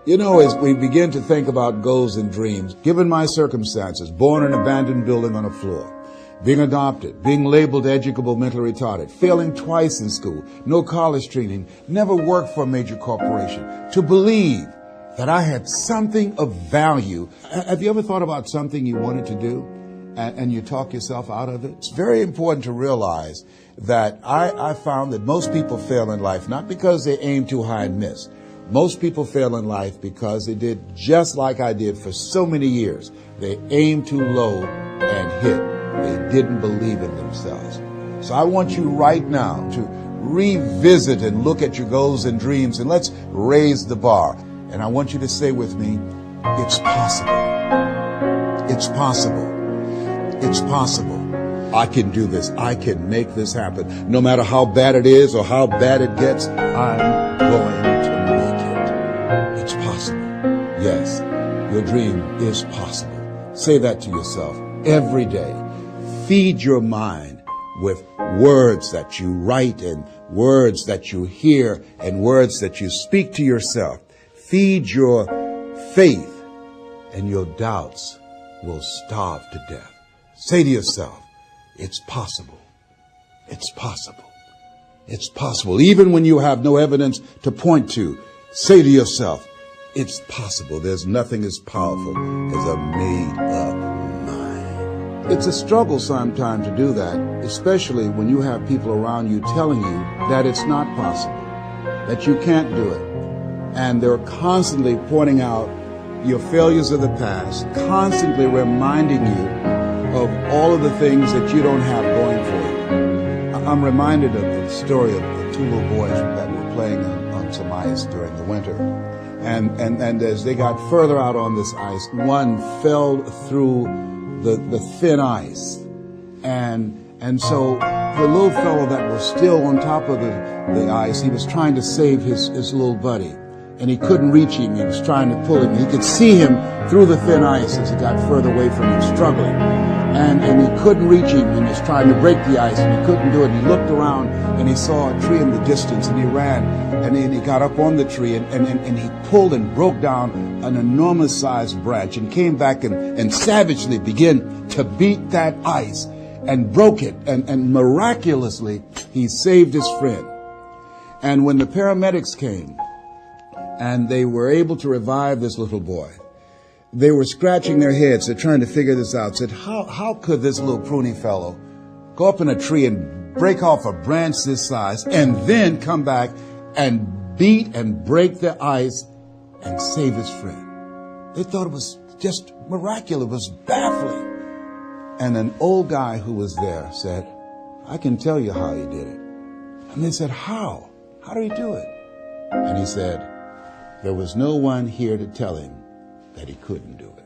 You know, as we begin to think about goals and dreams, given my circumstances, born in an abandoned building on a floor, being adopted, being labeled educable mentally retarded, failing twice in school, no college training, never worked for a major corporation, to believe that I had something of value. Have you ever thought about something you wanted to do and you talk yourself out of it? It's very important to realize that I found that most people fail in life not because they aim too high and miss. Most people fail in life because they did just like I did for so many years. They aimed too low and hit. They didn't believe in themselves. So I want you right now to revisit and look at your goals and dreams, and let's raise the bar. And I want you to say with me, it's possible. It's possible. It's possible. I can do this. I can make this happen. No matter how bad it is or how bad it gets, I'm going to make it. It's possible. Yes, your dream is possible. Say that to yourself every day. Feed your mind with words that you write and words that you hear and words that you speak to yourself. Feed your faith and your doubts will starve to death. Say to yourself, it's possible. It's possible. It's possible. Even when you have no evidence to point to, say to yourself, it's possible. There's nothing as powerful as a made-up mind. It's a struggle sometimes to do that, especially when you have people around you telling you that it's not possible, that you can't do it. And they're constantly pointing out your failures of the past, constantly reminding you of all of the things that you don't have going for you. I'm reminded of the story of the two little boys that were playing on some ice during the winter. And as they got further out on this ice, one fell through the thin ice. And so the little fellow that was still on top of the ice, he was trying to save his little buddy. And he couldn't reach him. He was trying to pull him. He could see him through the thin ice as he got further away from him, struggling. And he couldn't reach him, and he was trying to break the ice, and he couldn't do it. And he looked around, and he saw a tree in the distance, and he ran, and then he got up on the tree, and he pulled and broke down an enormous-sized branch, and came back and savagely began to beat that ice, and broke it, and miraculously, he saved his friend. And when the paramedics came, and they were able to revive this little boy, they were scratching their heads. They're trying to figure this out. Said, how could this little pruny fellow go up in a tree and break off a branch this size and then come back and beat and break the ice and save his friend? They thought it was just miraculous. It was baffling. And an old guy who was there said, I can tell you how he did it. And they said, how? How did he do it? And he said, there was no one here to tell him that he couldn't do it.